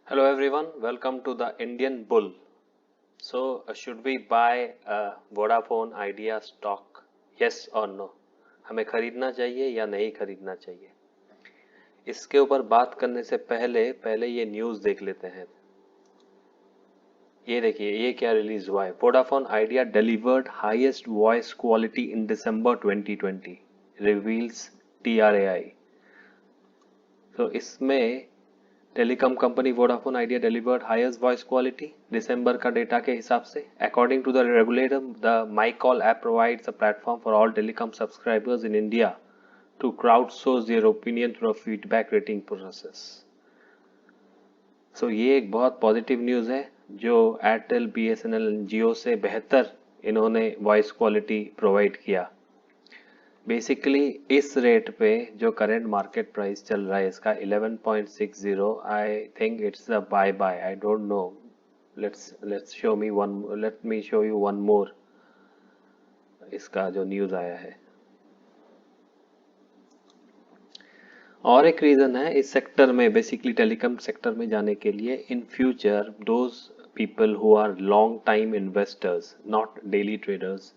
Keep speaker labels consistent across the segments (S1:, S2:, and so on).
S1: Hello everyone, welcome to the Indian Bull. So, should we buy Vodafone Idea stock? Yes or no? हमें खरीदना चाहिए या नहीं खरीदना चाहिए? इसके ऊपर बात करने से पहले ये न्यूज़ देख लेते हैं। ये देखिए, ये क्या रिलीज हुआ है? Vodafone Idea delivered highest voice quality in December 2020, reveals TRAI. तो इसमें telecom company Vodafone Idea delivered highest voice quality दिसंबर का डेटा के हिसाब से। According to the regulator, the my call app provides a platform for all telecom subscribers in India to crowd source their opinion through a feedback rating process. So ये एक बहुत positive news है जो Airtel, BSNL, जियो से बेहतर इन्होंने voice quality provide किया। Basically इस रेट पे जो करंट मार्केट प्राइस चल रहा है इसका 11.60, I think it's a buy buy, I don't know. Let me show you one more इसका जो न्यूज़ आया है। और एक रीज़न है इस सेक्टर में, बेसिकली टेलीकॉम सेक्टर में जाने के लिए, in future those people who are long time investors, not daily traders,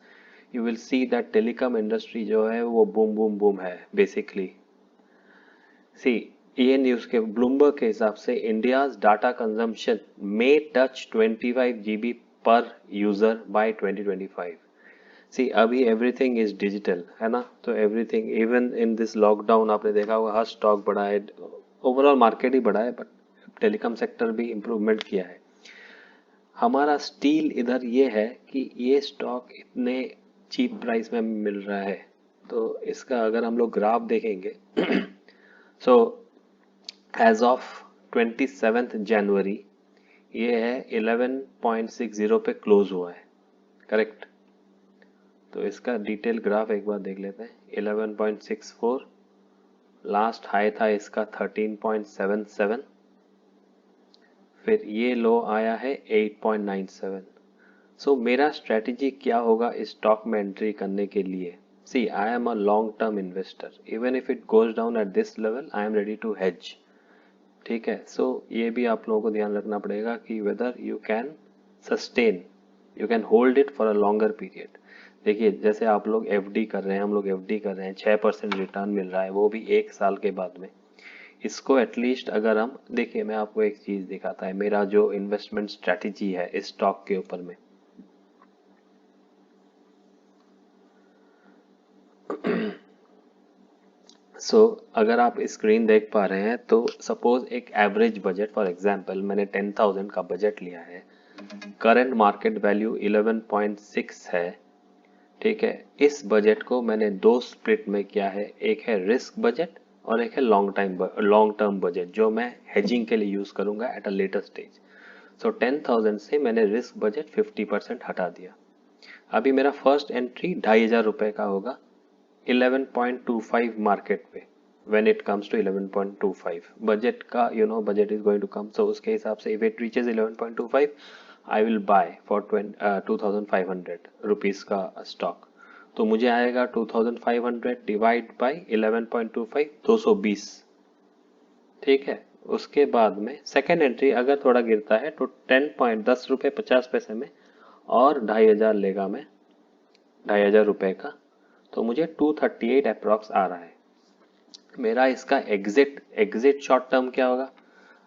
S1: you will see that telecom industry जो है वो बूम बूम बूम है बेसिकली। सी, ये न्यूज़ के ब्लूमबर्ग के हिसाब से India's data consumption may touch 25 GB पर यूजर बाय 2025। सी, अभी एवरीथिंग इज डिजिटल है ना, तो everything, even in this lockdown आपने देखा होगा हर स्टॉक बढ़ा है, ओवरऑल मार्केट ही बढ़ा है, बट टेलीकॉम सेक्टर भी इम्प्रूवमेंट किया है। हमारा स्टील इधर ये है कि ये स्टॉक इतने चीप प्राइस में मिल रहा है, तो इसका अगर हम लोग ग्राफ देखेंगे सो एज ऑफ 27 जनवरी ये है 11.60 पे क्लोज हुआ है, करेक्ट। तो इसका डिटेल ग्राफ एक बार देख लेते हैं। 11.64, लास्ट हाई था इसका 13.77, फिर ये लो आया है 8.97। सो मेरा स्ट्रेटजी क्या होगा इस स्टॉक में एंट्री करने के लिए? See, I am a long term investor, even if it goes down at this level I am ready to hedge. ठीक है, सो ये भी आप लोगों को ध्यान रखना पड़ेगा कि whether you can sustain, you can hold it for a longer period. देखिए, जैसे आप लोग FD कर रहे हैं, हम लोग FD कर रहे हैं, 6% रिटर्न मिल रहा है, वो भी 1 साल के बाद में। इसको एटलीस्ट अगर हम देखिए, मैं आपको एक चीज दिखाता है, मेरा जो इन्वेस्टमेंट स्ट्रेटेजी है इस स्टॉक के ऊपर में। सो अगर आप स्क्रीन देख पा रहे हैं तो सपोज एक एवरेज बजट, फॉर एग्जांपल मैंने 10,000 का बजट लिया है, करंट मार्केट वैल्यू 11.6 है। ठीक है, इस बजट को मैंने दो स्प्लिट में किया है, एक है रिस्क बजट और एक है लॉन्ग टर्म बजट जो मैं हेजिंग के लिए यूज करूंगा एट अ लेटर स्टेज। सो 10,000 से मैंने रिस्क बजट 50% हटा दिया। अभी मेरा फर्स्ट एंट्री 2,500 रुपए का होगा 11.25 मार्केट पे। when it comes to 11.25 budget का, budget is going to come, so उसके हिसाब से if it reaches 11.25 I will buy for 2,500 rupees का स्टॉक। तो मुझे आएगा 2,500 डिवाइड बाई 11.25, 220। ठीक है, उसके बाद में सेकेंड एंट्री अगर थोड़ा गिरता है तो 10.10 रुपये 50 पैसे में और 2,500 लेगा मैं, 2,500 रुपये का, तो मुझे 238 अप्रॉक्स आ रहा है। मेरा इसका एग्जिट शॉर्ट टर्म क्या होगा?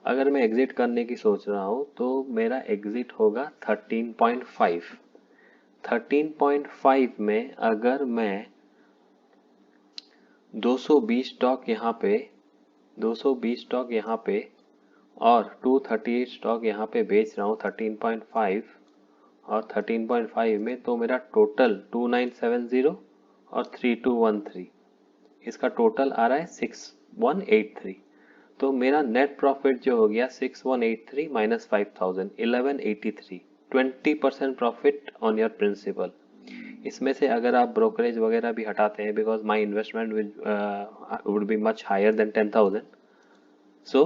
S1: अगर मैं एग्जिट करने की सोच रहा हूं तो मेरा एग्जिट होगा 13.5। 13.5 में अगर मैं 220 स्टॉक यहाँ पे, 220 स्टॉक यहाँ पे और 238 स्टॉक यहाँ पे बेच रहा हूँ 13.5 और 13.5 में, तो मेरा टोटल 2970 और 3213, इसका टोटल आ रहा है 6183। तो मेरा नेट प्रॉफिट जो हो गया 6183 minus 5000, 1183, 20% profit on your principal. इसमें से अगर आप ब्रोकरेज वगैरह भी हटाते हैं, because my investment would be much higher than 10,000, so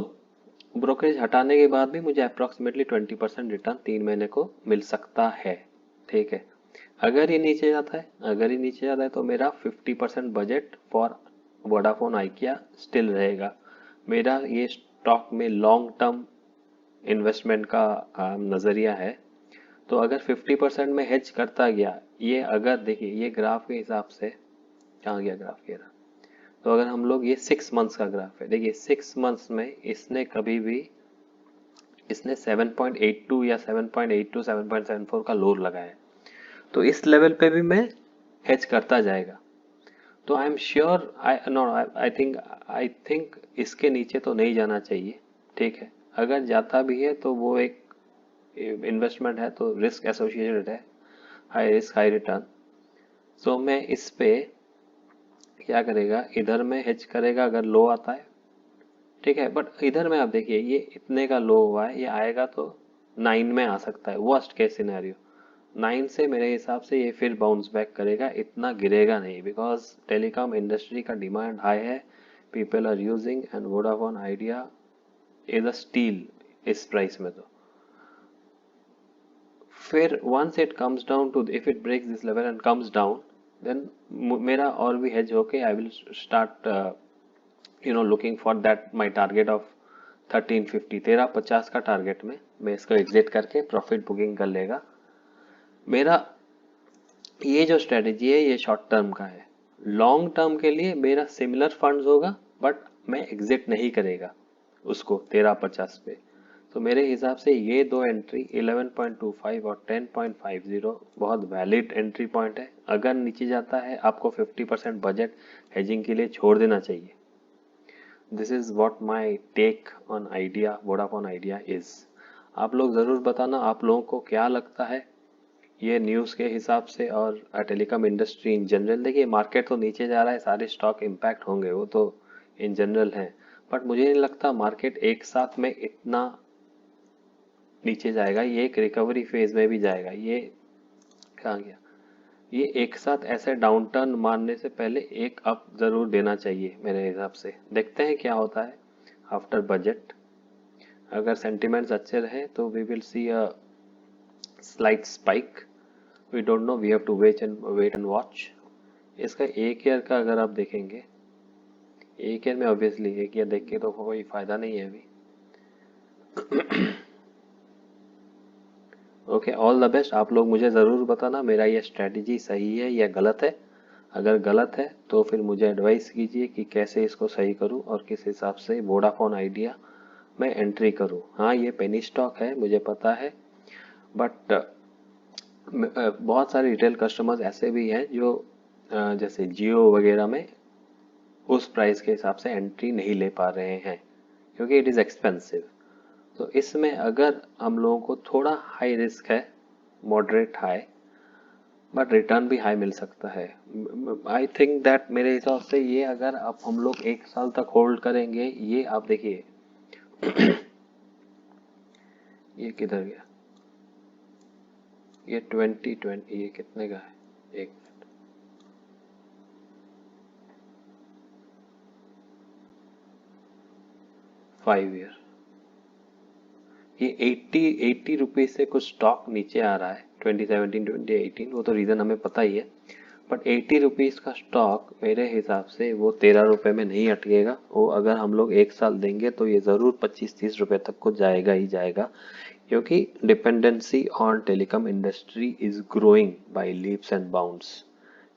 S1: brokerage हटाने के बाद भी मुझे अप्रोक्सीमेटली 20% रिटर्न 3 महीने को मिल सकता है। ठीक है, अगर ये नीचे जाता है, तो मेरा 50% budget for Vodafone idea still रहेगा। मेरा ये स्टॉक में लॉन्ग टर्म इन्वेस्टमेंट का नज़रिया है, तो अगर 50% में हेज करता गया, ये अगर देखिए ये ग्राफ के हिसाब से कहाँ गया ग्राफ, ये रहा। तो अगर हम लोग, ये 6 मंथ्स का ग्राफ है, देखिए 6 मंथ्स में इसने कभी भी, इसने 7.82 या 7.82 7.74 का लोड लगाया है, तो इस लेवल पे भी मैं हेज करता जाएगा। तो I am sure, I think इसके नीचे तो नहीं जाना चाहिए, ठीक है। अगर जाता भी है तो वो एक इन्वेस्टमेंट है, तो रिस्क एसोसिएटेड है, हाई रिस्क हाई रिटर्न। सो मैं इस पे क्या करेगा, इधर में हेज करेगा अगर लो आता है, ठीक है। बट इधर में आप देखिए ये इतने का लो हुआ है, ये आएगा तो 9 में आ सकता है, वर्स्ट केस सिनेरियो। 9 से मेरे हिसाब से ये फिर बाउंस बैक करेगा, इतना गिरेगा नहीं, बिकॉज टेलीकॉम इंडस्ट्री का डिमांड हाई है, people are using, and Vodafone Idea is a still इस प्राइस में। तो फिर once it comes down to, if it breaks this level and comes down, then मेरा और भी hedge होके I will start looking for that my target of 1350, 1350 का target में मैं इसको एग्जिट करके प्रॉफिट बुकिंग कर लेगा। मेरा ये जो स्ट्रेटेजी है ये शॉर्ट टर्म का है, लॉन्ग टर्म के लिए मेरा सिमिलर फंड्स होगा, बट मैं एग्जिट नहीं करेगा उसको 1350 पे। तो मेरे हिसाब से ये दो एंट्री 11.25 और 10.50 बहुत वैलिड एंट्री पॉइंट है। अगर नीचे जाता है आपको 50% बजट हेजिंग के लिए छोड़ देना चाहिए। This is what my take on Idea, Vodafone Idea is. आप लोग ज़रूर बताना आप लोगों को क्या लगता है ये न्यूज़ के हिसाब से, और टेलीकॉम इंडस्ट्री इन जनरल। देखिए मार्केट तो नीचे जा रहा है, सारे स्टॉक इम्पैक्ट होंगे, वो तो इन जनरल हैं, बट मुझे नहीं लगता मार्केट एक साथ में इतना नीचे जाएगा। ये एक रिकवरी फेज में भी जाएगा। ये कहाँ गया, ये एक साथ ऐसे डाउन टर्न मारने से पहले एक अप जरूर देना चाहिए मेरे हिसाब से। देखते हैं क्या होता है आफ्टर बजट। अगर सेंटिमेंट्स अच्छे रहे तो we will see a slight spike, we don't know, we have to wait and watch. इसका एक ईयर का अगर आप देखेंगे, एक ईयर में ऑब्वियसली एक ईयर देख के तो कोई फायदा नहीं है अभी। Okay, all the best. आप लोग मुझे ज़रूर बताना मेरा ये स्ट्रेटजी सही है या गलत है। अगर गलत है तो फिर मुझे एडवाइस कीजिए कि कैसे इसको सही करूं और किस हिसाब से वोडाफोन आइडिया में एंट्री करूं। हाँ, ये पेनी स्टॉक है मुझे पता है, बट बहुत सारे रिटेल कस्टमर्स ऐसे भी हैं जो जैसे जियो वगैरह में उस प्राइस के हिसाब से एंट्री नहीं ले पा रहे हैं क्योंकि इट इज़ एक्सपेंसिव। तो इसमें अगर हम लोगों को थोड़ा हाई रिस्क है, मॉडरेट हाई, बट रिटर्न भी हाई मिल सकता है। आई थिंक दैट मेरे हिसाब से ये अगर आप हम लोग एक साल तक होल्ड करेंगे, ये आप देखिए ये किधर गया, ये 2020, ये कितने का है, एक मिनट, फाइव ईयर, ये 80 रुपीज से कुछ स्टॉक नीचे आ रहा है 2017 2018, वो तो रीजन हमें पता ही है, बट 80 रुपीज का स्टॉक मेरे हिसाब से वो 13 रुपए में नहीं अटकेगा। वो अगर हम लोग एक साल देंगे तो ये जरूर 25-30 रुपए तक को जाएगा ही जाएगा, क्योंकि dependency on telecom industry is growing by leaps and bounds.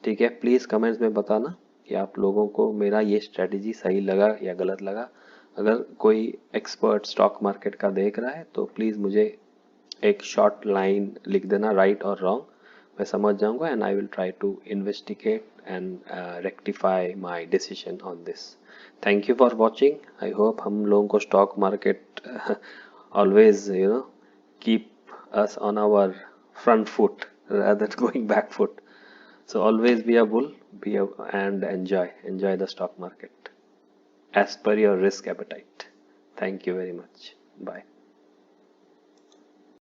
S1: ठीक है, प्लीज कमेंट्स में बताना कि आप लोगों को मेरा ये स्ट्रेटजी सही लगा या गलत लगा। अगर कोई एक्सपर्ट स्टॉक मार्केट का देख रहा है तो प्लीज मुझे एक शॉर्ट लाइन लिख देना, राइट और रॉन्ग, मैं समझ जाऊंगा, and I will try to investigate and rectify my decision on this. Thank you for watching. I hope हम लोगों को stock market always keep us on our front foot rather than going back foot. So always be a bull, and enjoy the stock market as per your risk appetite. Thank you very much. Bye.